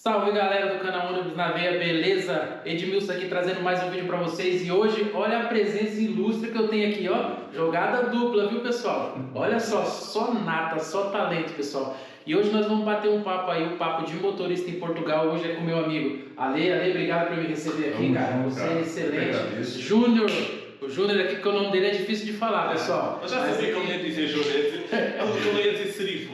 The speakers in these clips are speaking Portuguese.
Salve galera do canal Ônibus na Veia, beleza? Edmilson aqui trazendo mais um vídeo pra vocês e hoje, olha a presença ilustre que eu tenho aqui, ó. Jogada dupla, viu pessoal? Olha só nata, só talento, pessoal. E hoje nós vamos bater um papo aí, um papo de motorista em Portugal. Hoje é com meu amigo Ale, obrigado por me receber aqui, cara. Você é excelente. Júnior, o Júnior aqui, que o nome dele é difícil de falar, pessoal. Eu já sabia como ia dizer Júnior, eu ia dizer Serifo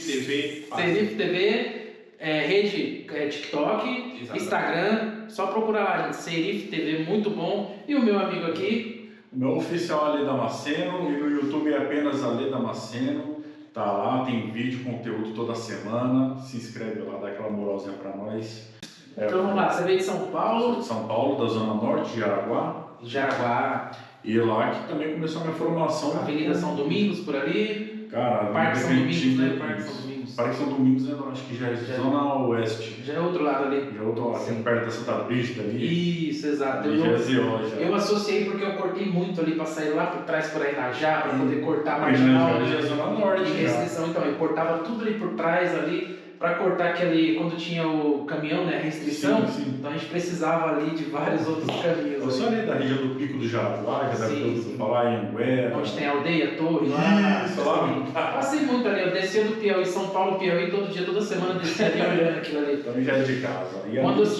TV. Serifo TV. Rede TikTok, exatamente. Instagram, só procurar lá, gente, Serifo TV, muito bom. E o meu amigo aqui? O meu oficial Ale Damasceno, e no YouTube é apenas Ale Damasceno. Tá lá, tem vídeo, conteúdo toda semana. Se inscreve lá, dá aquela moralzinha pra nós. Então vamos lá, você veio de São Paulo? Sou de São Paulo, da Zona Norte, de Jaraguá. Jaraguá. E lá que também começou a minha formação. Avenida São Domingos, por ali? Cara, Parque São Domingos, né? Parque São Domingos. Parque São Domingos, acho que já é Zona Oeste. Já é outro lado ali. Já é outro lado, perto da Santa Brígida ali. Isso, exato. Eu associei porque eu cortei muito ali para sair lá por trás, por Ainajá, para poder cortar a marginal. Já é Zona Norte. E restrição, então, eu cortava tudo ali por trás ali, para cortar aquele, quando tinha o caminhão, né, restrição, sim. Então a gente precisava ali de vários outros caminhos. Eu sou ali da região do Pico do Jaraguá, já deve ter ouvido falar, em Anguera. Onde tem a aldeia, torre lá. Isso, lá. Passei muito ali, eu descia do Piauí, São Paulo, Piauí, todo dia, toda semana descia ali olhando aqui. Também já é de casa.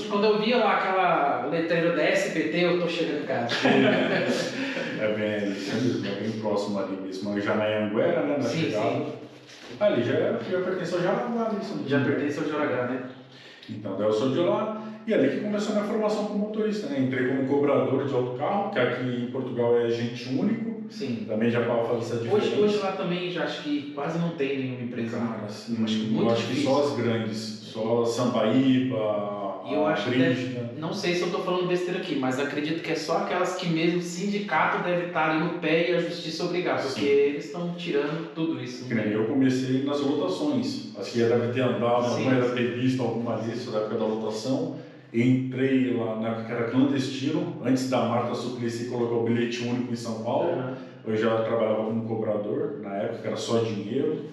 Quando eu via lá aquela letreira da SPT, eu tô chegando em casa. É bem próximo ali mesmo. Já na Anguera, né, na chegada. Sim. Ali já pertence ao Jaraguá. Já pertence ao Jaraguá, né? Então, daí eu sou de lá. E ali que começou a minha formação como motorista, né? Entrei como cobrador de autocarro, que aqui em Portugal é agente único. Sim. Também já para fazer essa diferença. Hoje lá também já acho que quase não tem nenhuma empresa. Cara, assim, eu acho que só as grandes, só Sambaíba, e eu acho que não sei se eu estou falando besteira aqui, mas acredito que é só aquelas que mesmo o sindicato deve estar ali no pé e a justiça obrigar, porque eles estão tirando tudo isso. Eu comecei nas lotações, acho que deve ter andado, não deve ter visto alguma lista da época da lotação. Entrei lá na época que era clandestino, antes da Marta Suplicy colocar o bilhete único em São Paulo. Eu já trabalhava como cobrador, na época era só dinheiro.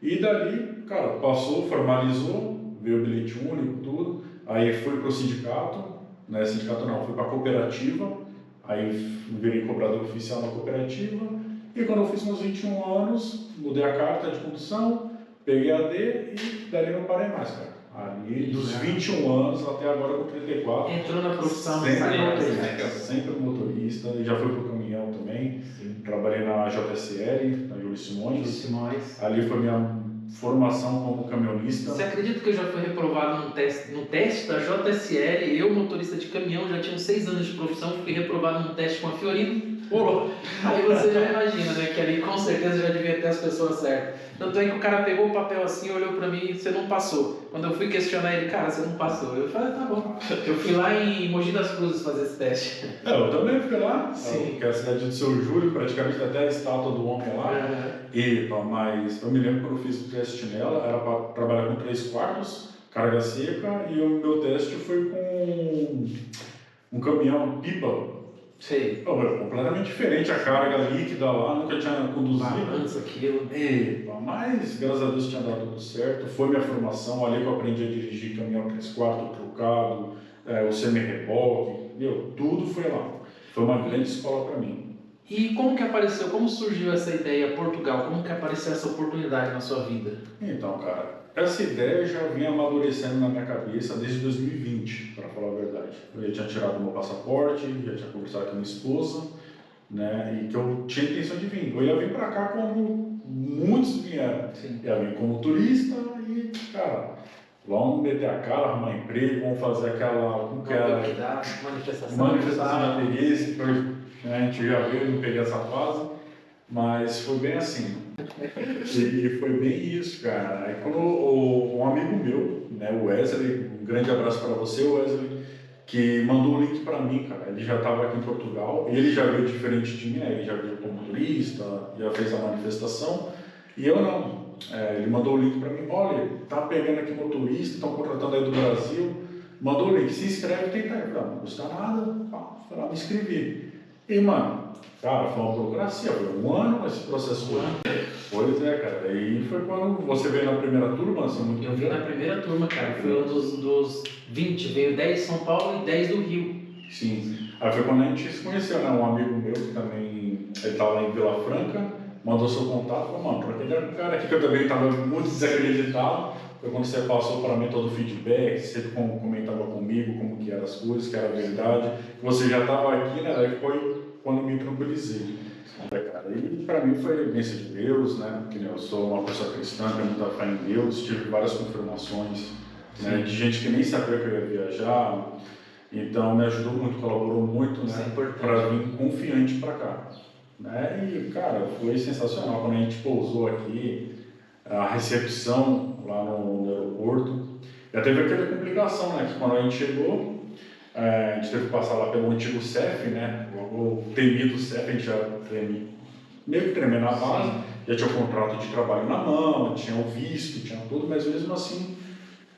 E dali, cara, passou, formalizou, veio o bilhete único, tudo. Aí fui pro sindicato, né? Sindicato não, fui pra cooperativa. Aí virei cobrador oficial na cooperativa. E quando eu fiz meus 21 anos, mudei a carta de condução, peguei a D e dali não parei mais, cara. Ali, dos 21 anos até agora com 34. Entrou na profissão, sempre motorista, já fui pro caminhão também. Sim. Trabalhei na JSL, na Júlio Simões. Ali foi minha formação como caminhonista. Você acredita que eu já fui reprovado no teste da JSL? Eu, motorista de caminhão, já tinha 6 anos de profissão, fui reprovado num teste com a Fiorino. Aí você já imagina, né, que ali com certeza já devia ter as pessoas certas. Tanto é que o cara pegou o papel assim, olhou pra mim, você não passou. Quando eu fui questionar ele, cara, você não passou. Eu falei, tá bom. Eu fui lá em Mogi das Cruzes fazer esse teste. Eu também fui lá, sim. Que é a cidade do Seu Júlio, praticamente até a estátua do homem lá. Mas eu me lembro quando eu fiz o teste nela, era para trabalhar com 3/4, carga seca, e o meu teste foi com um caminhão pipa. Sei. Completamente diferente a carga líquida lá, nunca tinha conduzido. Balança aquilo. Mas graças a Deus tinha dado tudo certo. Foi minha formação, ali que eu aprendi a dirigir caminhão 3/4, trocado, o semi-reboque, tudo foi lá. Foi uma grande escola para mim. E como que apareceu, como surgiu essa ideia Portugal? Como que apareceu essa oportunidade na sua vida? Então, cara, essa ideia já vinha amadurecendo na minha cabeça desde 2020, para falar a verdade. Eu já tinha tirado meu passaporte, já tinha conversado com a minha esposa, né, e que eu tinha intenção de vir. Eu ia vir para cá como muitos vieram. Sim. Ia vir como turista e, cara, vamos meter a cara, arrumar emprego, vamos fazer aquela... manifestação de interesse. A gente já veio, não peguei essa fase, mas foi bem assim. E foi bem isso, cara. Aí quando um amigo meu, né, o Wesley, um grande abraço para você, Wesley, que mandou o link para mim, cara. Ele já estava aqui em Portugal, ele já veio diferente de mim, né? Ele já veio como turista, já fez a manifestação, e eu não. Ele mandou o link para mim, olha, tá pegando aqui motorista, estão contratando aí do Brasil, mandou o link, se inscreve e tenta aí. Não custa nada, fui lá me inscrever. E, mano, cara, foi uma burocracia, foi um ano esse processo. Pois é, cara. E foi quando você veio na primeira turma, assim, muito. Eu vim na primeira turma, cara. Foi um dos 20. Veio 10 de São Paulo e 10 do Rio. Sim. Aí foi quando a gente se conheceu, né? Um amigo meu que também, ele tava lá em Vila Franca, mandou seu contato, falou, mano, aquele era um cara aqui que eu também estava muito desacreditado. Foi quando você passou para mim todo o feedback, você comentava comigo como que eram as coisas, que era verdade. Você já estava aqui, né? Daí foi quando me tranquilizei. Cara, e para mim foi bênção de Deus, né? Porque eu sou uma pessoa cristã, tenho muita fé em Deus, tive várias confirmações, né? De gente que nem sabia que eu ia viajar. Então me ajudou muito, colaborou muito, né? Para vir confiante para cá. Né? E, cara, foi sensacional quando a gente pousou aqui, a recepção lá no aeroporto. Já teve aquela complicação, né? Que quando a gente chegou, a gente teve que passar lá pelo antigo CEF, né? O temido CEF, a gente já meio que tremendo na base, já tinha o contrato de trabalho na mão, tinha o visto, tinha tudo, mas mesmo assim,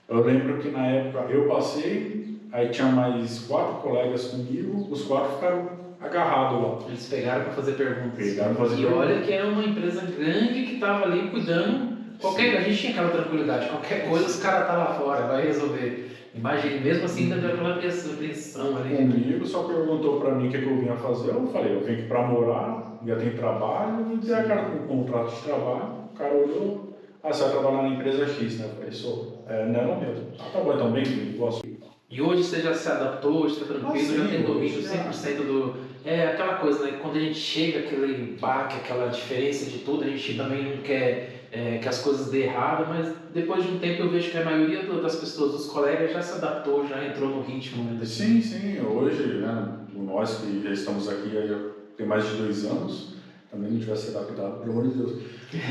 eu lembro que na época eu passei, aí tinha mais 4 colegas comigo, os 4 ficaram agarrado lá. Eles pegaram para fazer perguntas. Pegaram pra fazer e perguntas. Olha que era uma empresa grande que estava ali cuidando. A gente tinha aquela tranquilidade, qualquer coisa os caras tá lá fora, vai resolver. Imagine, mesmo assim ainda deu aquela apreensão ali. Comigo, só perguntou para mim o que eu vinha fazer. Eu falei, eu vim aqui para morar, já tenho trabalho, e tem a cara com um contrato de trabalho. O cara olhou, você vai trabalhar na empresa X, né? Eu falei, sou. É nela mesmo. Tá bom, então bem, gosto. E hoje você já se adaptou, está tranquilo, já tem domínio 100% do... É aquela coisa, né? Quando a gente chega, aquele baque, aquela diferença de tudo, a gente também não quer que as coisas dê errado, mas depois de um tempo eu vejo que a maioria das pessoas, dos colegas, já se adaptou, já entrou no ritmo. Né? Sim, sim. Hoje, né, nós que já estamos aqui já tem mais de 2 anos, também não tivesse se adaptado, pelo amor de Deus.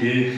E,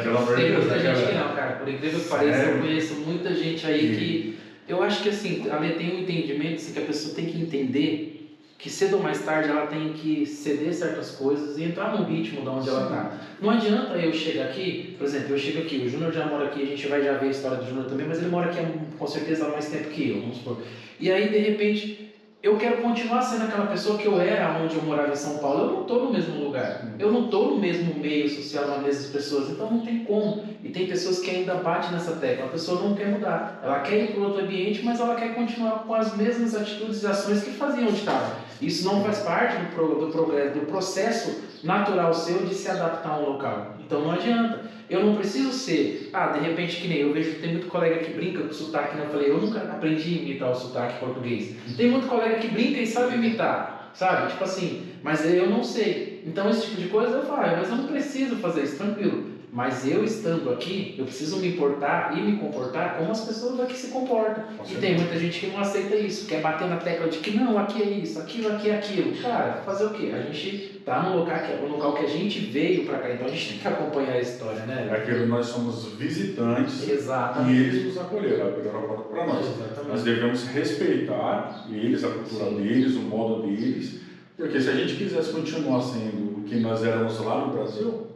pelo amor de Deus. Tem muita gente que não, cara. Por incrível que pareça, eu conheço muita gente aí que... Eu acho que assim, a Lê tem um entendimento assim, que a pessoa tem que entender que cedo ou mais tarde ela tem que ceder certas coisas e entrar no ritmo de onde ela está. Não adianta eu chegar aqui, por exemplo, eu chego aqui, o Júnior já mora aqui, a gente vai já ver a história do Júnior também, mas ele mora aqui com certeza há mais tempo que eu, vamos supor. E aí, de repente, eu quero continuar sendo aquela pessoa que eu era onde eu morava em São Paulo. Eu não estou no mesmo lugar, eu não estou no mesmo meio social, nas mesmas pessoas, então não tem como. E tem pessoas que ainda batem nessa tecla, a pessoa não quer mudar, ela quer ir para outro ambiente, mas ela quer continuar com as mesmas atitudes e ações que fazia onde estava. Isso não faz parte do progresso, do processo natural seu de se adaptar a um local. Então não adianta. Eu não preciso ser, de repente, que nem eu vejo, tem muito colega que brinca com sotaque, né? Eu falei, eu nunca aprendi a imitar o sotaque português. Tem muito colega que brinca e sabe imitar, sabe? Tipo assim, mas eu não sei. Então esse tipo de coisa eu falo, mas eu não preciso fazer isso, tranquilo. Mas eu estando aqui, eu preciso me importar e me comportar como as pessoas daqui se comportam. E tem muita gente que não aceita isso, quer bater na tecla de que não, aqui é isso, aquilo, aqui é aquilo. Cara, fazer o quê? A gente tá num local que a gente veio pra cá, então a gente tem que acompanhar a história, né? É aquilo, nós somos visitantes. Exatamente. E eles nos acolheram, abriram a porta para nós. Exatamente. Nós devemos respeitar eles, a cultura deles, o modo deles, porque se a gente quisesse continuar sendo o que nós éramos lá no Brasil,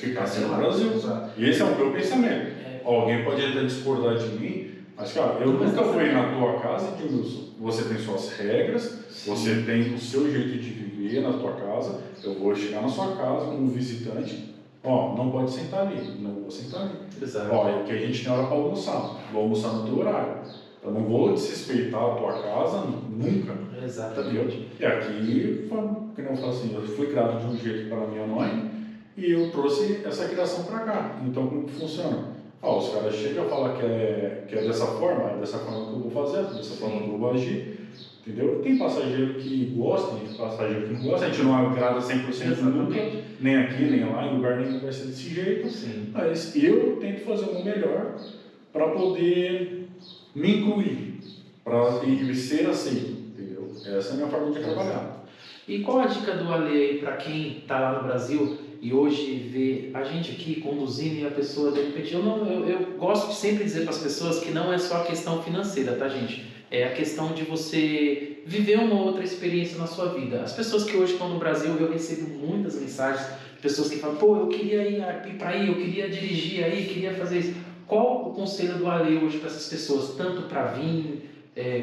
ficar sendo no Brasil. E esse é o meu pensamento. Alguém pode até discordar de mim, mas cara, eu nunca fui na tua casa, Edmilson. Você tem suas regras, você tem o seu jeito de viver na tua casa. Eu vou chegar na sua casa como visitante. Não pode sentar ali, não vou sentar ali. Exato. É que a gente tem hora para almoçar, vou almoçar no teu horário. Eu não vou desrespeitar a tua casa nunca. Exatamente. E aqui, que não falo assim, eu fui criado de um jeito para minha mãe e eu trouxe essa criação para cá. Então, como que funciona? Os caras chegam e falam que é dessa forma, é dessa forma que eu vou fazer, dessa forma que eu vou agir. Entendeu? Tem passageiro que gosta, tem passageiro que não gosta, a gente não agrada 100% nunca, nem aqui, nem lá, em lugar nenhum vai ser desse jeito. Sim. Mas eu tento fazer o meu melhor para poder me incluir, para ser aceito, entendeu? Essa é a minha forma de trabalhar. E qual a dica do Ale aí para quem está lá no Brasil e hoje vê a gente aqui conduzindo e a pessoa de repente... Eu gosto de sempre dizer para as pessoas que não é só a questão financeira, tá, gente? É a questão de você viver uma outra experiência na sua vida. As pessoas que hoje estão no Brasil, eu recebo muitas mensagens de pessoas que falam, eu queria ir para aí, eu queria dirigir aí, queria fazer isso. Qual o conselho do Ale hoje para essas pessoas, tanto para vir,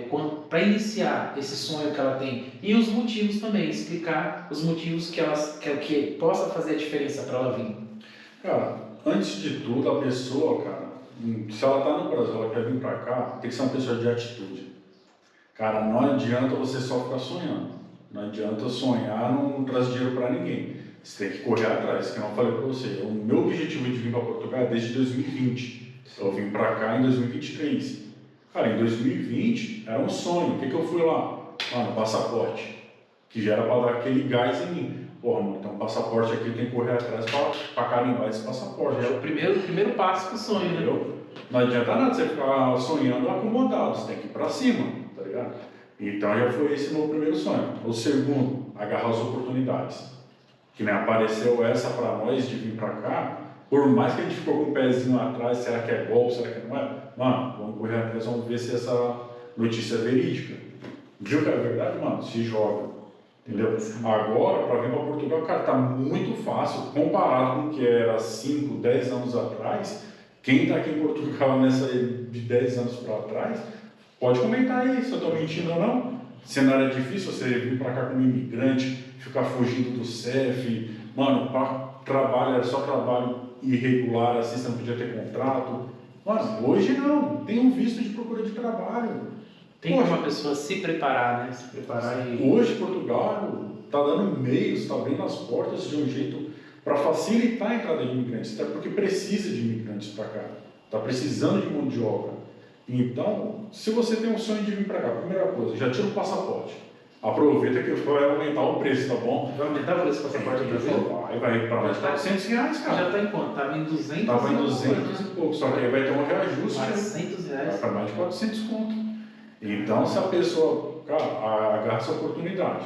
quanto para iniciar esse sonho que ela tem? E os motivos também, explicar os motivos que possa fazer a diferença para ela vir. Cara, antes de tudo, a pessoa, cara, se ela tá no Brasil, ela quer vir pra cá, tem que ser uma pessoa de atitude. Cara, não adianta você só ficar sonhando. Não adianta sonhar, não traz dinheiro pra ninguém. Você tem que correr atrás, que eu não falei pra você. O meu objetivo de vir pra Portugal é desde 2020. Eu vim pra cá em 2023. Cara, em 2020 era um sonho. O que eu fui lá? Mano, passaporte. Que já era pra dar aquele gás em mim. Porra, mano, então passaporte aqui tem que correr atrás pra carimbar esse passaporte. É o primeiro passo pro sonho, né? Entendeu? Não adianta nada você ficar sonhando acomodado, você tem que ir pra cima, tá ligado? Então já foi esse o meu primeiro sonho. O segundo, agarrar as oportunidades. Que nem apareceu essa pra nós de vir pra cá, por mais que a gente ficou com o pezinho atrás, será que é golpe, será que não é? Mano, vamos correr atrás, vamos ver se essa notícia é verídica. Viu que é verdade, mano? Se joga. Entendeu? Agora, para vir para Portugal, cara, tá muito fácil comparado com o que era 5, 10 anos atrás. Quem está aqui em Portugal nessa de 10 anos para trás, pode comentar aí se eu estou mentindo ou não. Se não era difícil você vir para cá como imigrante, ficar fugindo do CEF, mano, trabalho, era só trabalho irregular, assim, você não podia ter contrato. Mano, hoje não, tem um visto de procura de trabalho. Tem que uma pessoa se preparar, né? Se preparar e... Hoje Portugal está dando meios, está abrindo as portas de um jeito para facilitar a entrada de imigrantes, até porque precisa de imigrantes para cá, está precisando de mão de obra. Então, se você tem um sonho de vir para cá, primeira coisa, já tira o passaporte. Aproveita que vai aumentar o preço, tá bom? Vai aumentar o preço do passaporte do Brasil? Vai para mais de 400 reais, cara. Já está em quanto? Estava em 200? Estava em 200 e pouco, só que aí vai ter um reajuste. 400 reais. Vai para mais de 400 conto. Então, se a pessoa, cara, agarra essa oportunidade,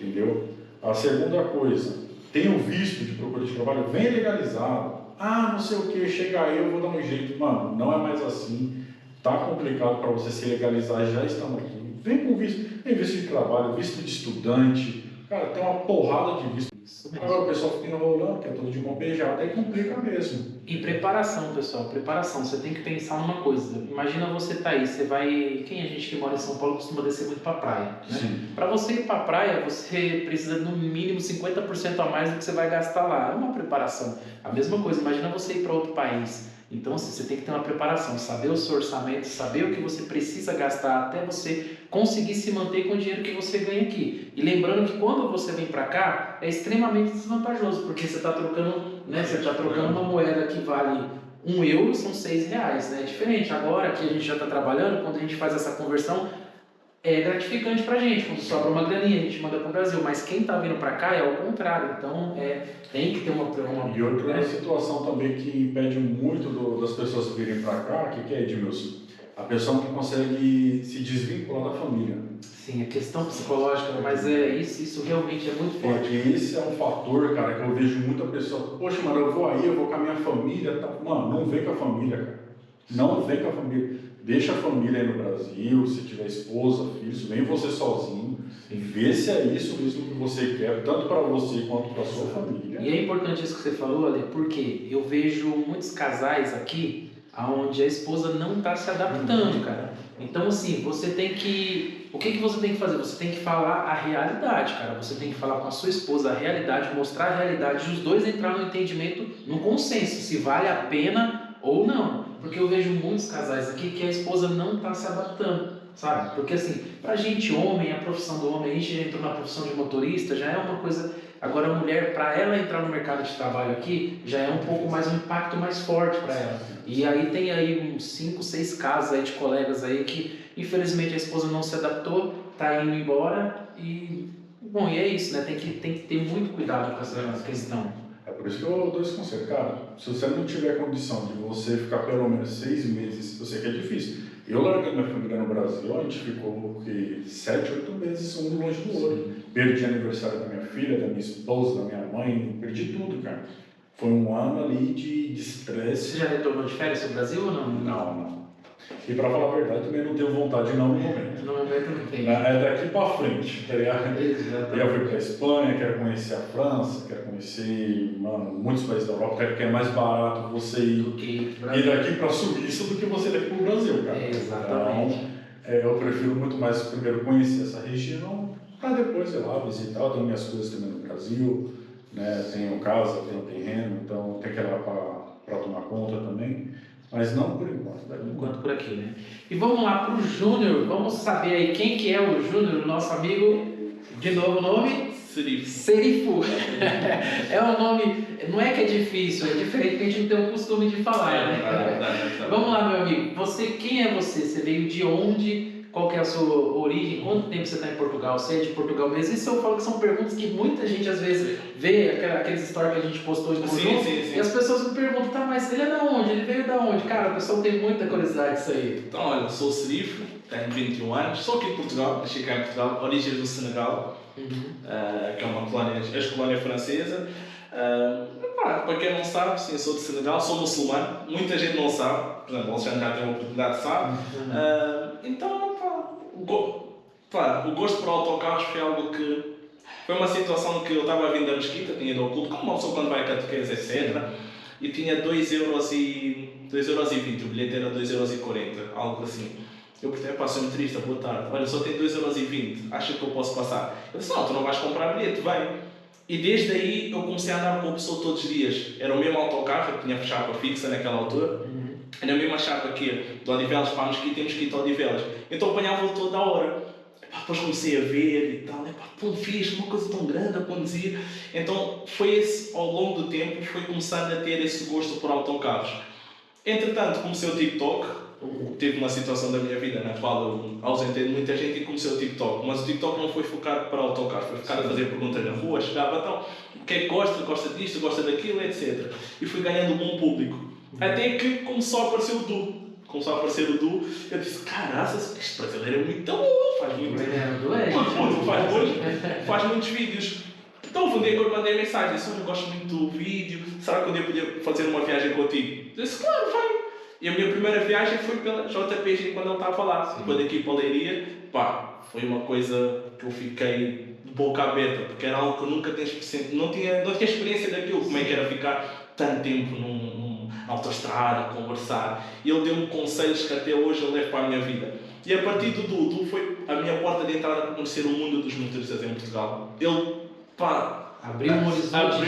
entendeu? A segunda coisa, tem o visto de procura de trabalho, vem legalizado. Ah, não sei o que, chega aí, eu vou dar um jeito. Mano, não é mais assim. Tá complicado para você se legalizar, já estamos aqui. Vem com visto, tem visto de trabalho, visto de estudante. Cara, tem uma porrada de visto. Agora o pessoal fica enrolando, que é tudo de mão beijada, aí complica mesmo. E preparação, pessoal, preparação. Você tem que pensar numa coisa. Imagina você tá aí, você vai... Quem a gente que mora em São Paulo costuma descer muito pra praia, né? Para você ir pra praia, você precisa no mínimo 50% a mais do que você vai gastar lá. É uma preparação. A mesma coisa, imagina você ir para outro país. Então, assim, você tem que ter uma preparação, saber o seu orçamento, saber o que você precisa gastar até você conseguir se manter com o dinheiro que você ganha aqui. E lembrando que quando você vem para cá, é extremamente desvantajoso, porque você está trocando, né, você está trocando uma moeda que vale €1, são R$6, né? É diferente. Agora que a gente já está trabalhando, quando a gente faz essa conversão, é gratificante pra gente, quando sobra uma graninha, a gente manda pro Brasil, mas quem tá vindo pra cá é o contrário, então tem que ter uma... E outra situação também que impede muito das pessoas virem pra cá, que é, Edmilson? A pessoa não consegue se desvincular da família. Sim, a questão psicológica, mas isso realmente é muito forte. Porque esse é um fator, cara, que eu vejo muita pessoa, poxa, mano, eu vou aí, eu vou com a minha família, tá? Mano, não vem com a família, cara. Não vem com a família. Deixa a família aí no Brasil, se tiver esposa, filhos, vem você sozinho, vê se é isso mesmo que você quer, tanto para você quanto para sua família. E é importante isso que você falou, Ale, porque eu vejo muitos casais aqui onde a esposa não está se adaptando, cara. Então, assim, você tem que... O que você tem que fazer? Você tem que falar a realidade, cara. Você tem que falar com a sua esposa a realidade, mostrar a realidade, e os dois entrar no entendimento, no consenso, se vale a pena ou não. Porque eu vejo muitos casais aqui que a esposa não está se adaptando, sabe? Porque assim, pra gente homem, a profissão do homem, a gente já entrou na profissão de motorista, já é uma coisa... Agora a mulher, para ela entrar no mercado de trabalho aqui, já é um pouco mais, um impacto mais forte para ela. E aí tem aí uns 5, 6 casos aí de colegas aí que, infelizmente, a esposa não se adaptou, tá indo embora e... Bom, e é isso, né? Tem que ter muito cuidado com essa questão. É por isso que eu dou esse conselho, cara, se você não tiver condição de você ficar pelo menos 6 meses, eu sei que é difícil. Eu larguei minha família no Brasil, a gente ficou 7, 8 meses um longe do outro. Perdi aniversário da minha filha, da minha esposa, da minha mãe, perdi tudo, cara. Foi um ano ali de estresse. Você já retornou de férias no Brasil ou não? Não. E pra falar a verdade, também não tenho vontade não no momento. No momento não tem. É daqui pra frente, tá ligado? Exatamente. Eu fui pra Espanha, quero conhecer a França, quero conhecer, mano, muitos países da Europa, que é mais barato você ir daqui pra Suíça do que você daqui pro Brasil, cara. Exatamente. Então, eu prefiro muito mais primeiro conhecer essa região, pra depois ir lá visitar, eu tenho minhas coisas também no Brasil, né? Tenho casa, tenho terreno, então tem que ir lá para tomar conta também. Mas não por enquanto. Por enquanto por aqui, né? E vamos lá para o Júnior. Vamos saber aí quem que é o Júnior, nosso amigo. De novo o nome? Serifo. É um nome, não é que é difícil, é diferente porque a gente não tem o costume de falar, né? Vamos lá, meu amigo. Você, quem é você? Você veio de onde? Qual que é a sua origem? Quanto tempo você está em Portugal? Você é de Portugal mesmo? Isso eu falo que são perguntas que muita gente às vezes vê, aqueles stories que a gente postou em conjunto, e as pessoas me perguntam, tá, mas ele é da onde? Ele veio da onde? Cara, o pessoal tem muita curiosidade disso aí. Então, olha, sou Serifo, tenho 21 anos, sou aqui em Portugal, nasci cá em Portugal, origens do Senegal, que é uma colónia, ex-colónia francesa. Para quem não sabe, sim, sou de Senegal, sou muçulmano, muita gente não sabe, por exemplo, o Alexandre já tem a oportunidade de saber. Então, o gosto por autocarros foi algo que foi uma situação que eu estava vindo da mesquita, tinha ido ao culto, como uma pessoa quando vai a catequese, etc. E tinha 2,20€, o bilhete era 2,40€, algo assim. Eu perguntei, pá, sou motorista, boa tarde, olha, só tem 2,20€, acha que eu posso passar? Ele disse, não, tu não vais comprar bilhete, vai. E desde aí eu comecei a andar com a pessoa todos os dias. Era o mesmo autocarro, eu tinha chapa fixa naquela altura. Era a mesma chapa aqui, de Odivelas para a Mesquita e Mesquita a Odivelas. Então apanhava-o toda a hora. Depois comecei a ver e tal, tão fixe, uma coisa tão grande a conduzir. Então foi esse, ao longo do tempo, foi começando a ter esse gosto por autocarros. Entretanto, comecei o TikTok. Tive uma situação da minha vida na qual eu ausentei de muita gente e comecei o TikTok. Mas o TikTok não foi focado para autocarros, foi focado a fazer perguntas na rua, chegava, então, o que é que gosta disto, gosta daquilo, etc. E fui ganhando um bom público. Até que começou a aparecer o Du. Eu disse, caraças, este brasileiro é muito bom, faz muitos vídeos. Então um dia que eu mandei mensagem, disse, eu gosto muito do vídeo, será que um dia eu podia fazer uma viagem contigo? Eu disse, claro, vai. E a minha primeira viagem foi pela JPG quando ele estava lá. Depois daqui para a Leiria, foi uma coisa que eu fiquei de boca aberta, porque era algo que eu nunca não tinha experiência daquilo, como é que era ficar tanto tempo numa autoestrada, a conversar. E ele deu-me conselhos que até hoje eu levo para a minha vida. E a partir do Du foi a minha porta de entrada para conhecer o mundo dos motoristas em Portugal. Ele, abriu um horizonte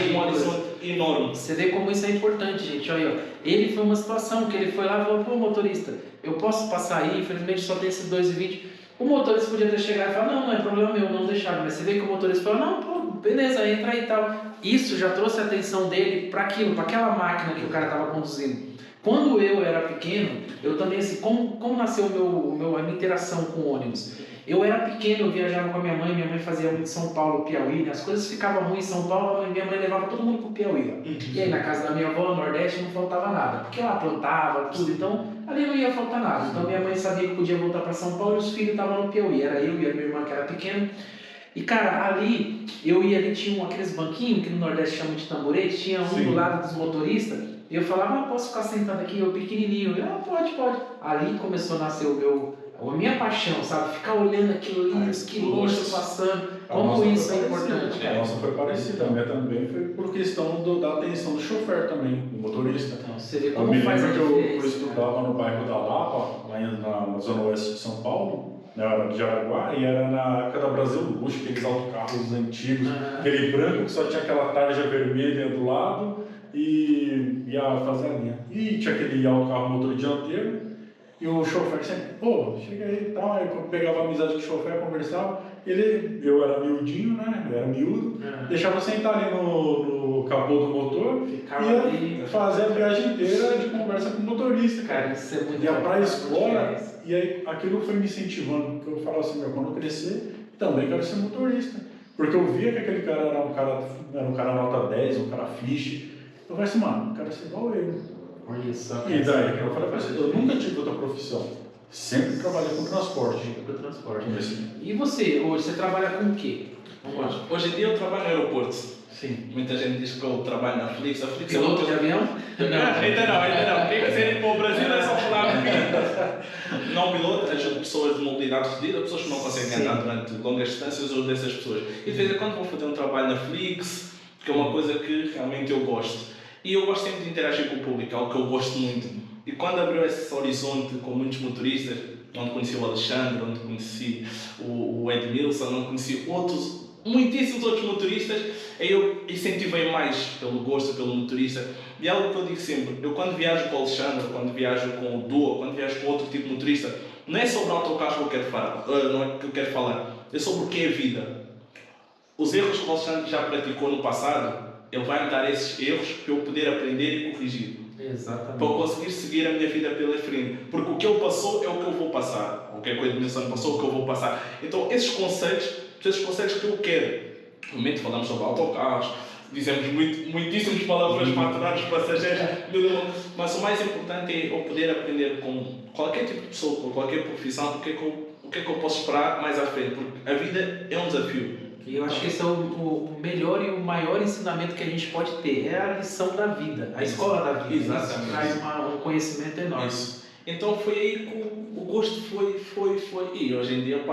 enorme. Você vê como isso é importante, gente. Olha, ele foi uma situação que ele foi lá e falou, pô, motorista, eu posso passar aí, infelizmente só tem esses 2,20. O motorista podia ter chegado e falar, não é problema meu, não deixaram. Mas você vê que o motorista falou, não, pô, beleza, entra aí e tal. Isso já trouxe a atenção dele para aquilo, para aquela máquina que o cara estava conduzindo. Quando eu era pequeno, eu também, assim, como nasceu a minha interação com o ônibus? Eu era pequeno, eu viajava com a minha mãe fazia muito São Paulo, Piauí, né? As coisas ficavam ruins em São Paulo, minha mãe levava todo mundo para o Piauí. E aí na casa da minha avó, no Nordeste, não faltava nada, porque lá plantava tudo, então ali não ia faltar nada. Então minha mãe sabia que podia voltar para São Paulo e os filhos estavam no Piauí, era eu e a minha irmã que era pequena. E cara, ali, eu ia ali, tinha aqueles banquinhos que no Nordeste chamam de tamborete, tinha um do lado dos motoristas, e eu falava, posso ficar sentado aqui, eu pequenininho, pode. Ali começou a nascer a minha paixão, sabe? Ficar olhando aquilo ali, os quilômetros passando, como isso é importante. A nossa foi parecida, a minha também foi por questão da atenção do chofer também, do motorista. Então, você vê como faz a diferença. Eu estudava no bairro da Lapa, lá na zona oeste de São Paulo, era de Jaraguá, e era na época da Brasil Luxo, aqueles autocarros antigos, aquele branco que só tinha aquela tarja vermelha do lado e ia fazer a linha. E tinha aquele autocarro motor dianteiro, e o chofer sempre, chega aí e tal, aí eu pegava a amizade com o chofer, conversava, eu era miudinho, né, eu era miúdo, deixava sentar ali no capô do motor, e fazer a viagem inteira de conversa com o motorista, cara. Isso é muito ia pra escola, e aí aquilo foi me incentivando, porque eu falava assim, quando eu crescer, também quero ser motorista, porque eu via que aquele cara era um cara nota 10, um cara fiche, eu falei assim, mano, eu quero ser igual ele. E daí, eu falei pra você, eu nunca tive outra profissão. Sempre trabalhei com transporte. E você, hoje, você trabalha com o quê? Hoje em dia eu trabalho no aeroporto. Sim. Muita gente diz que eu trabalho na Flix. Piloto de avião? Ainda não. Quem quiser ir para o Brasil é só falar comigo. Não piloto, ajudo pessoas de mobilidade reduzida, pessoas que não conseguem andar durante longas distâncias, ou dessas pessoas. E de vez em quando vou fazer um trabalho na Flix, que é uma coisa que realmente eu gosto. E eu gosto sempre de interagir com o público, é algo que eu gosto muito. E quando abriu esse horizonte com muitos motoristas, onde conheci o Alexandre, onde conheci o Edmilson, onde conheci outros muitíssimos outros motoristas, aí eu incentivei mais pelo gosto, pelo motorista. E é algo que eu digo sempre, eu quando viajo com o Alexandre, quando viajo com o Dua, quando viajo com outro tipo de motorista, não é sobre autocarros que eu quero falar, não é que eu quero falar, é sobre o que é vida. Os erros que o Alexandre já praticou no passado, ele vai me dar esses erros para eu poder aprender e corrigir. Exatamente. Para eu conseguir seguir a minha vida pela frente. Porque o que ele passou é o que eu vou passar. O que a Edmilson passou é o que eu vou passar. Então, esses conselhos que eu quero. No momento falamos sobre autocarros, dizemos muitíssimas palavras para aturar os passageiros, mas o mais importante é eu poder aprender com qualquer tipo de pessoa, com qualquer profissão, o que é que eu posso esperar mais à frente. Porque a vida é um desafio. E eu acho que esse é o melhor e o maior ensinamento que a gente pode ter. É a lição da vida, a escola da vida. Exatamente. Isso traz um conhecimento enorme. Isso. Então foi aí que o gosto foi. E hoje em dia,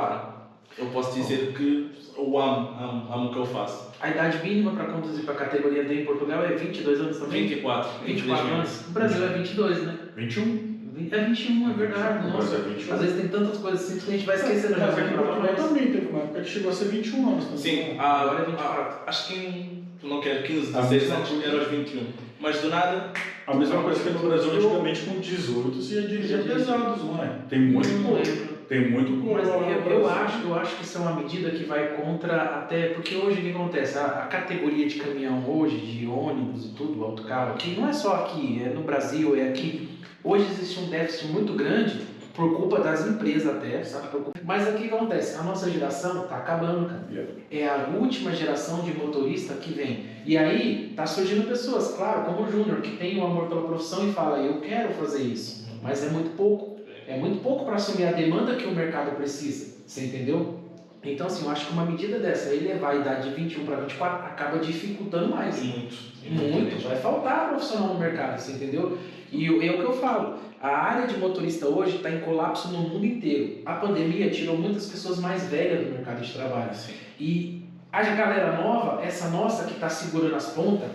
eu posso dizer que eu amo o que eu faço. A idade mínima para conduzir para a categoria D em Portugal é 22 anos também? 24. 24 anos. No Brasil é 22, né? 21? É 21, é verdade. Nossa, é 21. Às vezes tem tantas coisas assim que a gente vai esquecendo. Mas aqui em Portugal também teve uma época que chegou a ser 21 anos. Também. Sim, agora é 24. Acho que não quero 15, 16 anos, era aos 21. Mas do nada. A mesma coisa que no Brasil, antigamente com 18 se ia dirigir pesados, não é? Tem muito pouco. Tem muito pouco. Mas eu acho que isso é uma medida que vai contra até. Porque hoje o que acontece? A categoria de caminhão hoje, de ônibus e tudo, autocarro, que não é só aqui, é no Brasil, é aqui. Hoje existe um déficit muito grande por culpa das empresas até, sabe? Mas o que acontece? A nossa geração está acabando, cara. É a última geração de motorista que vem. E aí tá surgindo pessoas, claro, como o Júnior, que tem o amor pela profissão e fala, eu quero fazer isso. Mas é muito pouco. É muito pouco para assumir a demanda que o mercado precisa. Você entendeu? Então, assim, eu acho que uma medida dessa, elevar a idade de 21 para 24, acaba dificultando mais. Muito. Vai faltar profissional no mercado, você entendeu? E é o que eu falo. A área de motorista hoje está em colapso no mundo inteiro. A pandemia tirou muitas pessoas mais velhas do mercado de trabalho. Sim. E a galera nova, essa nossa que está segurando as pontas,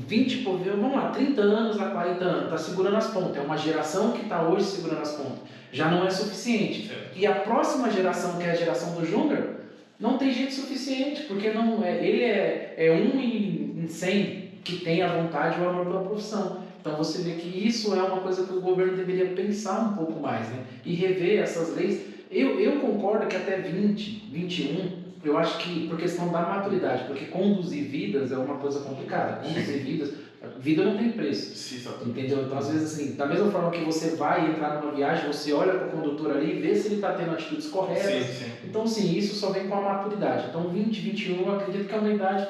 20, vamos lá, 30 anos a 40 anos, está segurando as pontas. É uma geração que está hoje segurando as pontas. Já não é suficiente. E a próxima geração, que é a geração do Júnior, não tem gente suficiente, porque não ele é 1 em 100 que tem a vontade e o amor pela profissão. Então você vê que isso é uma coisa que o governo deveria pensar um pouco mais, né? E rever essas leis. Eu concordo que até 20, 21, eu acho que por questão da maturidade, porque conduzir vidas é uma coisa complicada. Conduzir vidas, vida não tem preço. Sim, entendeu? Então às vezes assim, da mesma forma que você vai entrar numa viagem, você olha para o condutor ali e vê se ele está tendo atitudes corretas. Sim. Então sim, isso só vem com a maturidade. Então 20, 21, eu acredito que é uma idade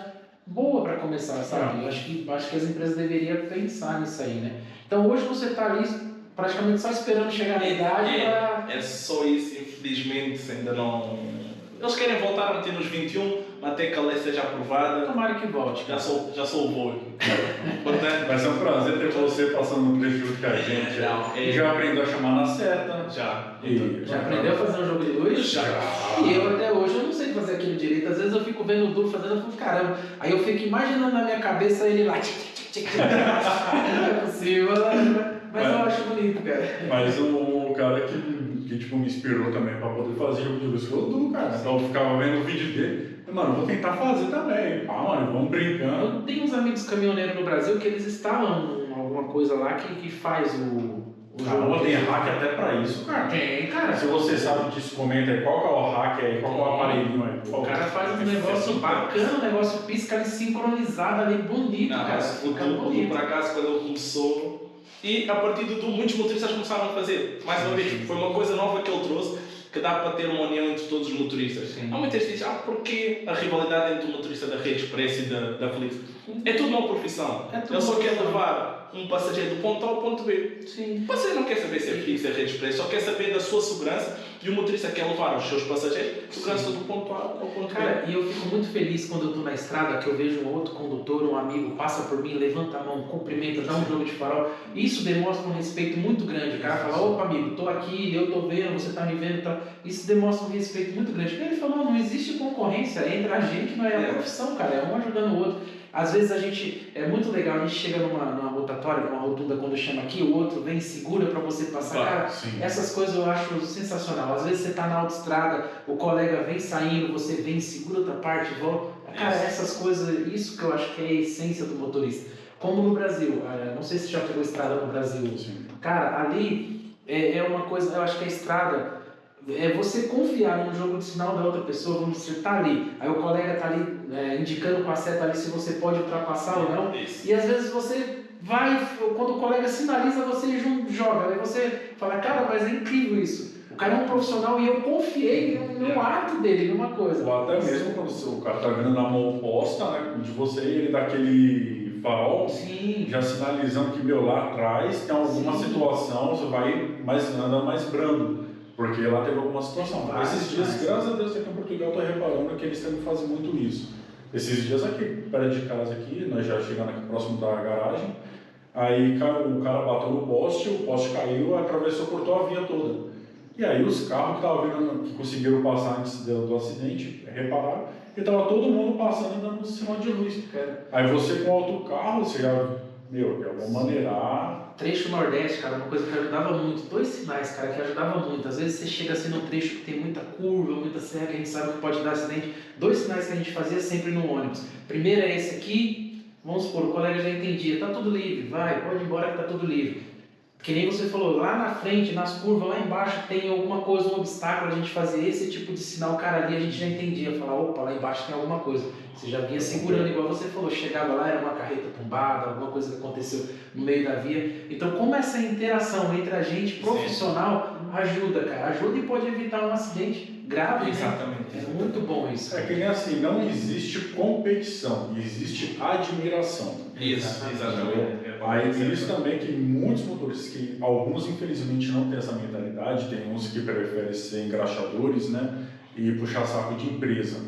boa para começar, sabe? Eu acho que as empresas deveriam pensar nisso aí, né? Então hoje você está ali praticamente só esperando chegar na idade para... É só isso, infelizmente ainda não... Eles querem voltar a meter nos 21, até que a lei seja aprovada. Tomara que volte. Já sou o boi. Portanto, vai ser um prazer ter você passando no perfil com a gente. Já aprendeu a chamar na seta. Já aprendeu a fazer um jogo de luz? Já. E eu até hoje eu não sei fazer aquilo direito. Às vezes eu fico vendo o Du fazendo, eu fico, caramba. Aí eu fico imaginando na minha cabeça ele lá. Não é possível, mas eu acho bonito, cara. Mas o cara que tipo, me inspirou também para poder fazer jogo de luz foi o Du, cara. Então eu ficava vendo o vídeo dele. Mano, vou tentar fazer também. Mano, vamos brincando. Eu tenho uns amigos caminhoneiros no Brasil que eles instalam alguma coisa lá que faz o jogo. Tem hack até pra isso, cara. Tem, cara. Se você sabe disso, comenta aí qual que é o hack aí, qual que é o aparelhinho aí. O cara faz um negócio bacana, um negócio pisca ali sincronizado ali, bonito, cara. O Du, por acaso, quando ele começou... E a partir do Du, muitos motoristas começaram a fazer. Mais uma vez, foi uma coisa nova que ele trouxe, que dá para ter uma união entre todos os motoristas. Sim. Há muitas vezes, porquê a rivalidade entre o motorista da Rede Express e da Felix? É tudo uma profissão. Ele só quer levar um passageiro do ponto A ao ponto B. Sim. O passageiro não quer saber se é Felix ou é Rede Express, só quer saber da sua segurança, e o motorista quer levar os seus passageiros segurança do ponto A ao ponto B. Cara, e eu fico muito feliz quando eu estou na estrada, que eu vejo um outro condutor, um amigo, passa por mim, levanta a mão, cumprimenta, dá um jogo de farol. Isso demonstra um respeito muito grande. O cara fala, opa amigo, estou aqui, eu estou vendo, você está me vendo. Tá. Isso demonstra um respeito muito grande. Porque ele falou, não existe concorrência entre a gente, não é a profissão, cara, é um ajudando o outro. Às vezes a gente, é muito legal, a gente chega numa rotatória, numa rotunda, quando chama aqui, o outro vem, segura para você passar. Cara, essas coisas eu acho sensacional. Às vezes você tá na autoestrada, o colega vem saindo, você vem, segura outra parte, volta. Cara, essas coisas, isso que eu acho que é a essência do motorista. Como no Brasil, não sei se já pegou estrada no Brasil. Sim. Cara, ali é uma coisa, eu acho que a estrada é você confiar no jogo de sinal da outra pessoa, quando você tá ali, aí o colega tá ali indicando com a seta ali se você pode ultrapassar ou não, e às vezes você vai, quando o colega sinaliza, você joga, aí você fala, cara, mas é incrível isso. O cara é um profissional e eu confiei no ato dele, numa coisa. Ou até mesmo quando o cara tá vindo na mão oposta, né, de você, ele dá aquele farol, já sinalizando que lá atrás tem alguma situação, você vai andando mais brando, porque lá teve alguma situação. Esses dias, graças a Deus, aqui em Portugal, eu tô reparando que eles também fazem muito isso. Esses dias aqui, perto de casa aqui, nós já chegando aqui próximo da garagem, aí o cara bateu no poste, o poste caiu, atravessou, cortou a via toda. E aí os carros que estavam vindo, que conseguiram passar antes do acidente, repararam, e estava todo mundo passando e dando sinal de luz. Aí você com outro carro, você já, de alguma maneira... Trecho Nordeste, cara, uma coisa que ajudava muito, 2 sinais, cara, que ajudavam muito. Às vezes você chega assim num trecho que tem muita curva, muita serra, que a gente sabe que pode dar acidente. 2 sinais que a gente fazia sempre no ônibus. Primeiro é esse aqui, vamos supor, o colega já entendia, tá tudo livre, vai, pode ir embora que tá tudo livre. Que nem você falou, lá na frente, nas curvas, lá embaixo tem alguma coisa, um obstáculo, a gente fazia esse tipo de sinal, cara, ali a gente já entendia, falava, opa, lá embaixo tem alguma coisa. Você já vinha segurando, igual você falou, chegava lá, era uma carreta tombada, alguma coisa que aconteceu no meio da via. Então, como essa interação entre a gente profissional ajuda, cara, ajuda e pode evitar um acidente grave, exatamente. Né? É muito bom isso. É que nem assim, não existe competição, existe admiração. Isso, exatamente. Aí isso também que muitos motoristas, que alguns infelizmente não têm essa mentalidade, tem uns que preferem ser engraxadores, né, e puxar saco de empresa.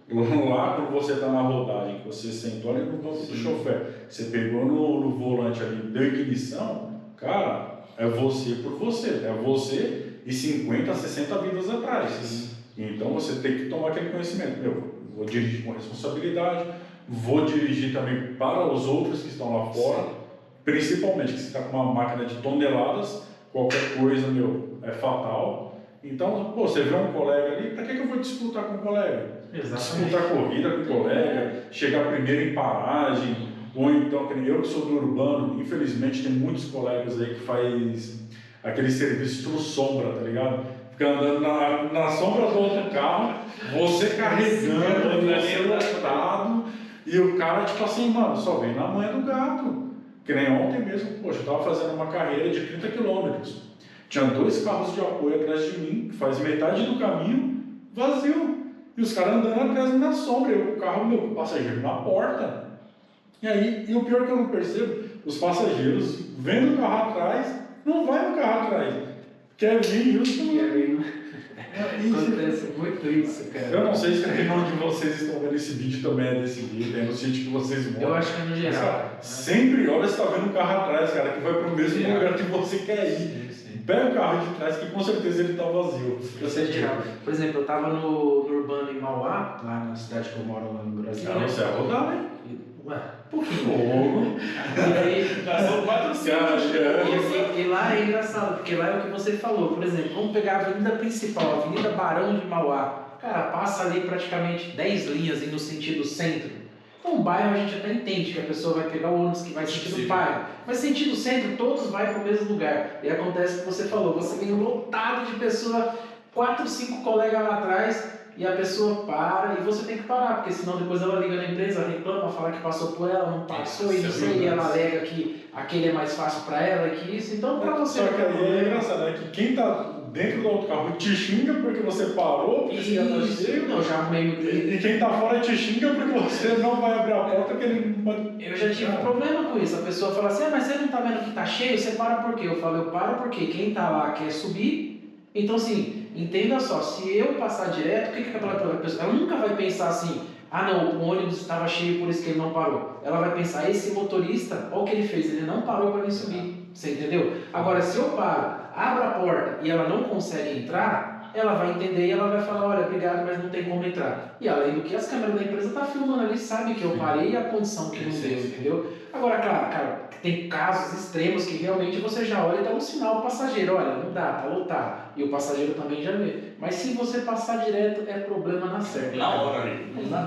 Lá quando você está na rodagem, que você sentou ali no banco do chofer, você pegou no volante ali, deu ignição, cara, é você por você, é você e 50, 60 vidas atrás. Sim. Então você tem que tomar aquele conhecimento. Vou dirigir com responsabilidade, vou dirigir também para os outros que estão lá fora, principalmente que você está com uma máquina de toneladas, qualquer coisa, é fatal. Então, você vê um colega ali, para que eu vou disputar com o colega? Exatamente. Disputar corrida com o colega, chegar primeiro em paragem, ou então, eu que sou do urbano, infelizmente tem muitos colegas aí que faz aquele serviço no sombra, tá ligado? Fica andando na sombra do outro carro, você carregando, você lotado, e o cara, tipo assim, mano, só vem na manha do gato. Que nem ontem mesmo, poxa, eu tava fazendo uma carreira de 30 km. Tinha 2 carros de apoio atrás de mim, que faz metade do caminho, vazio. E os caras andando atrás na sombra, eu com o carro, o passageiro na porta. E o pior que eu não percebo, os passageiros vendo o carro atrás, não vai no carro atrás. Quer vir justo no... Acontece muito isso, cara. Eu não sei se onde vocês estão vendo esse vídeo também é desse vídeo, é no sítio que vocês moram. Eu acho que é no geral. Cara, sempre olha se tá vendo um carro atrás, cara, que vai pro mesmo lugar que você quer ir. Sim. Pega o carro de trás que com certeza ele tá vazio. Isso é geral. Por exemplo, eu tava no Urbano em Mauá, lá na cidade que eu moro lá no Brasil. Ah, você vai rodar, né? Ué, pouquinho. E aí, são 400. E lá é engraçado, porque lá é o que você falou. Por exemplo, vamos pegar a avenida principal, a Avenida Barão de Mauá. Cara, passa ali praticamente 10 linhas no sentido centro. Então, o bairro a gente até entende que a pessoa vai pegar o ônibus que vai sentido bairro. Mas sentido centro, todos vão para o mesmo lugar. E acontece o que você falou, você vem lotado de pessoas, 4, 5 colegas lá atrás, e a pessoa para, e você tem que parar, porque senão depois ela liga na empresa, reclama, fala que passou por ela, não passou, e isso aí, ela alega que aquele é mais fácil para ela e que isso, então para você... Só que aí é engraçado, né, que quem tá dentro do outro carro te xinga porque você parou, porque você já tá cheio, não, já meio... E quem tá fora te xinga porque você não vai abrir a porta, porque ele não pode... Eu já tive um problema com isso, a pessoa fala assim, mas você não tá vendo que tá cheio, você para por quê? Eu falo, eu paro porque quem tá lá quer subir, então assim... Entenda só, se eu passar direto, o que aquela pessoa... Ela nunca vai pensar assim, ah não, o ônibus estava cheio, por isso que ele não parou. Ela vai pensar, esse motorista, olha o que ele fez, ele não parou para mim subir. Você entendeu? Agora, se eu paro, abro a porta e ela não consegue entrar, ela vai entender e ela vai falar, olha, obrigado, mas não tem como entrar. E além do que, as câmeras da empresa estão filmando ali, sabe que eu parei e a condição que não deu, entendeu? Agora, claro, cara, tem casos extremos que realmente você já olha e dá um sinal ao passageiro, olha, não dá, tá lotado. E o passageiro também já vê. Mas se você passar direto, é problema na certa. Na hora.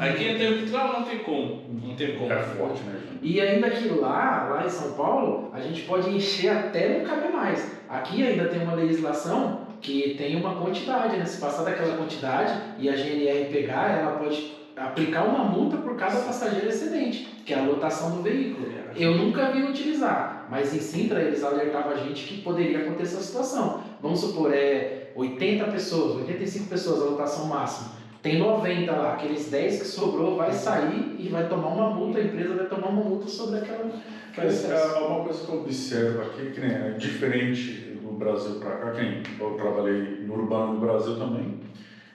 Aqui em Portugal não tem como. Não tem como. É forte, né? E ainda que lá em São Paulo, a gente pode encher até não caber mais. Aqui ainda tem uma legislação que tem uma quantidade, né? Se passar daquela quantidade e a GNR pegar, ela pode aplicar uma multa por cada passageiro excedente, que é a lotação do veículo. Eu nunca vi utilizar, mas em Sintra eles alertavam a gente que poderia acontecer essa situação. Vamos supor, 80 pessoas, 85 pessoas a lotação máxima. Tem 90 lá, aqueles 10 que sobrou vai sair e vai tomar uma multa, a empresa vai tomar uma multa sobre aquela... Mas uma coisa que eu observo aqui, que é diferente do Brasil para cá, que eu trabalhei no urbano do Brasil também,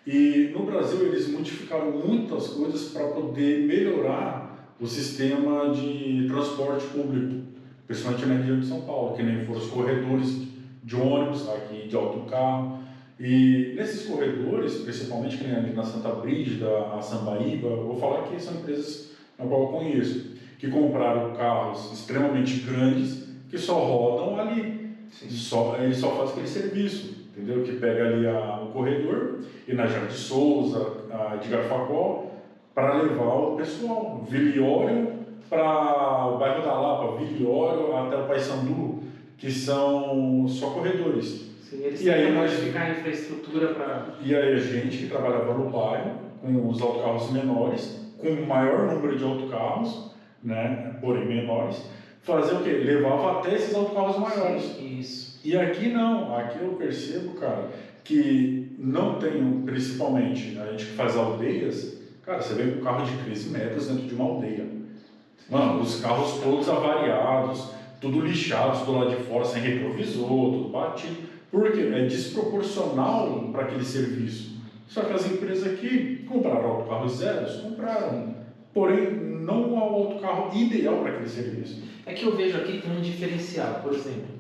e no Brasil eles modificaram muitas coisas para poder melhorar o sistema de transporte público, principalmente na região de São Paulo, que nem foram os corredores de ônibus, aqui de autocarro. E nesses corredores, principalmente que nem ali na Santa Brígida, a Sambaíba, eu vou falar que são empresas na qual eu conheço, que compraram carros extremamente grandes que só rodam ali. Eles só fazem aquele serviço, entendeu? Que pega ali o corredor e na Jardim de Souza, a Edgar Facó, para levar o pessoal. Viliório para o bairro da Lapa, Viliório até o Paissandu, que são só corredores. Sim, eles têm que modificar a infraestrutura para... E aí a gente que trabalhava no bairro, com os autocarros menores, com o maior número de autocarros, né, porém menores, fazia o quê? Levava até esses autocarros maiores. Sim, isso. E aqui não, aqui eu percebo, cara, que não tem, principalmente, a gente que faz aldeias, cara, você vem com um carro de 13 metros dentro de uma aldeia. Mano, os carros todos avariados, tudo lixados do lado de fora, sem retrovisor, tudo batido. Por quê? É desproporcional para aquele serviço. Só que as empresas aqui compraram autocarros zeros, compraram, porém não o autocarro ideal para aquele serviço. É que eu vejo aqui tem um diferencial, por exemplo,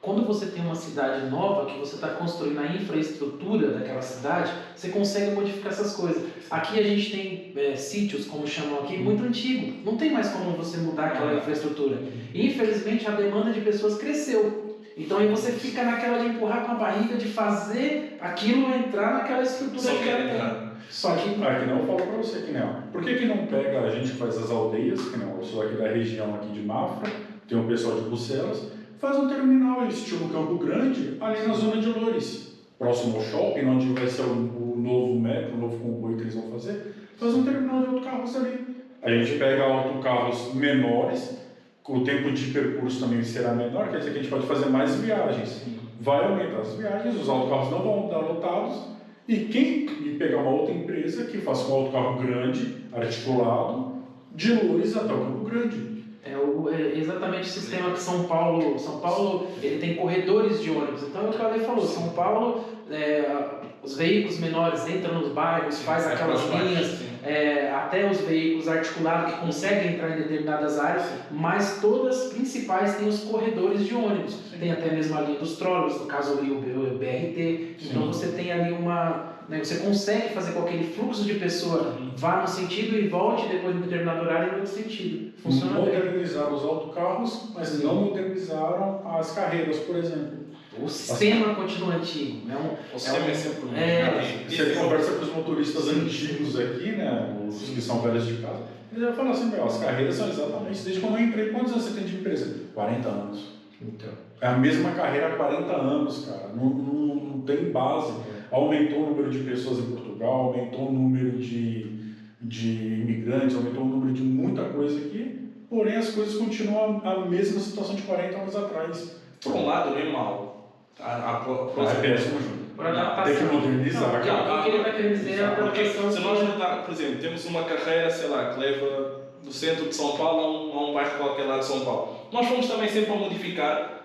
quando você tem uma cidade nova, que você está construindo a infraestrutura daquela cidade, você consegue modificar essas coisas. Aqui a gente tem sítios, como chamam aqui, muito antigos. Não tem mais como você mudar aquela infraestrutura. E, infelizmente, a demanda de pessoas cresceu. Então aí você fica naquela de empurrar com a barriga, de fazer aquilo entrar naquela estrutura que ela tem. Só que não, eu falo para você que não. Por que não pega a gente que faz as aldeias, que não, eu sou aqui da região aqui de Mafra, tem um pessoal de Bucelas, faz um terminal estilo Campo Grande, ali na zona de Loures, próximo ao shopping, onde vai ser o novo metro, o novo comboio que eles vão fazer, faz um terminal de autocarros ali. A gente pega autocarros menores, o tempo de percurso também será menor, quer dizer que a gente pode fazer mais viagens. Vai aumentar as viagens, os autocarros não vão estar lotados, e pegar uma outra empresa que faça um autocarro grande, articulado, de Loures até o Campo Grande. É exatamente o sistema que São Paulo ele tem corredores de ônibus. Então é o que a lei falou, São Paulo, os veículos menores entram nos bairros, faz aquelas linhas, até os veículos articulados que conseguem entrar em determinadas áreas, mas todas as principais têm os corredores de ônibus. Tem até mesmo a linha dos trolleys, no caso ali o BRT. Então você tem ali você consegue fazer com que aquele fluxo de pessoa vá no sentido e volte depois de um determinado horário em outro sentido. Funciona bem. Modernizaram os autocarros, mas não modernizaram as carreiras, por exemplo. O sistema continua antigo. O sistema é sempre Você conversa com os motoristas antigos aqui, né, os que são velhos de casa, eles já falam assim, as carreiras são exatamente desde quando eu entrei. Quantos anos você tem de empresa? 40 anos. Então. É a mesma carreira há 40 anos, cara. Não tem base. Aumentou o número de pessoas em Portugal, aumentou o número de imigrantes, aumentou o número de muita coisa aqui, porém as coisas continuam a mesma situação de 40 anos atrás. Por um lado, não é mal. É péssimo, Júnior. Tem que modernizar. O que ele vai querer dizer é a adaptação. Se nós notar, por exemplo, temos uma carreira, sei lá, que leva do centro de São Paulo a um bairro qualquer lá de São Paulo. Nós fomos também sempre a modificar.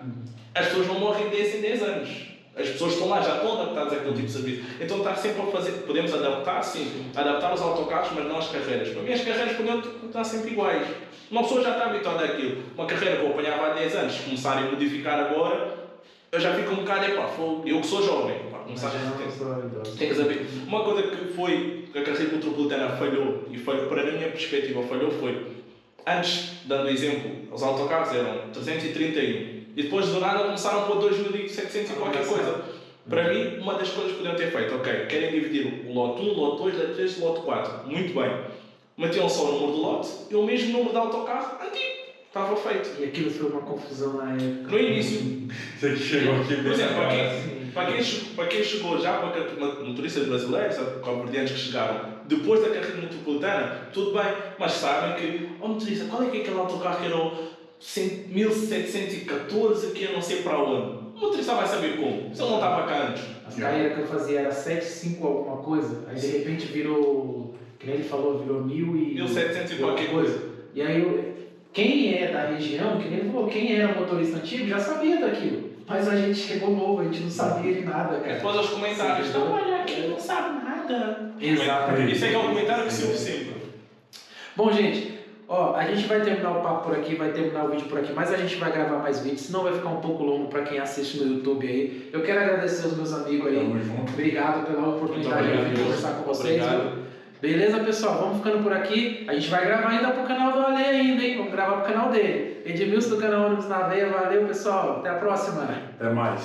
As pessoas não morrem de 10 em 10 anos. As pessoas estão lá, já estão adaptadas àquele tipo de serviço. Então está sempre a fazer, podemos adaptar, sim, adaptar os autocarros, mas não as carreiras. Para mim as carreiras podiam estar sempre iguais. Uma pessoa já está habituada àquilo. Uma carreira que eu apanhava há 10 anos, se começarem a modificar agora, eu já fico um bocado, eu que sou jovem, começaste tem que saber. Uma coisa que a carreira metropolitana falhou, e falhou, para a minha perspectiva, foi, antes, dando exemplo, os autocarros eram 331, e depois do nada começaram por 2.700 e qualquer coisa. Para mim, uma das coisas que podiam ter feito, ok, querem dividir o lote 1, lote 2, lote 3, lote 4, muito bem. Metiam só o número do lote e o mesmo número de autocarro antigo. Estava feito. E aquilo foi uma confusão na época. No início. Você que chegou aqui Por exemplo, para quem chegou já, para motoristas brasileiros, cabo-verdianos que chegaram depois da carreira metropolitana, tudo bem, mas sabem que, motorista, qual é que é aquele autocarro que era o 1714 que eu não sei para onde? O motorista vai saber como, se ele não estava cá antes. A carreira que eu fazia era 7,5 alguma coisa, aí de repente virou, que nem ele falou, virou 1.700 e qualquer coisa. E aí, quem é da região, que nem ele falou, quem era motorista antigo já sabia daquilo. Mas a gente chegou novo, a gente não sabia de nada, cara. Depois os comentários, não, olha aqui, não sabe nada. Exatamente. Isso é que é o comentário que se ouve sempre. Bom, gente, ó, a gente vai terminar o papo por aqui, vai terminar o vídeo por aqui, mas a gente vai gravar mais vídeos, senão vai ficar um pouco longo para quem assiste no YouTube aí. Eu quero agradecer aos meus amigos aí. Tamo junto. Obrigado pela oportunidade de conversar com vocês. Beleza, pessoal? Vamos ficando por aqui. A gente vai gravar ainda pro canal do Ale ainda, hein? Vamos gravar pro canal dele. Edmilson do canal Ônibus na Veia. Valeu, pessoal. Até a próxima. Até mais.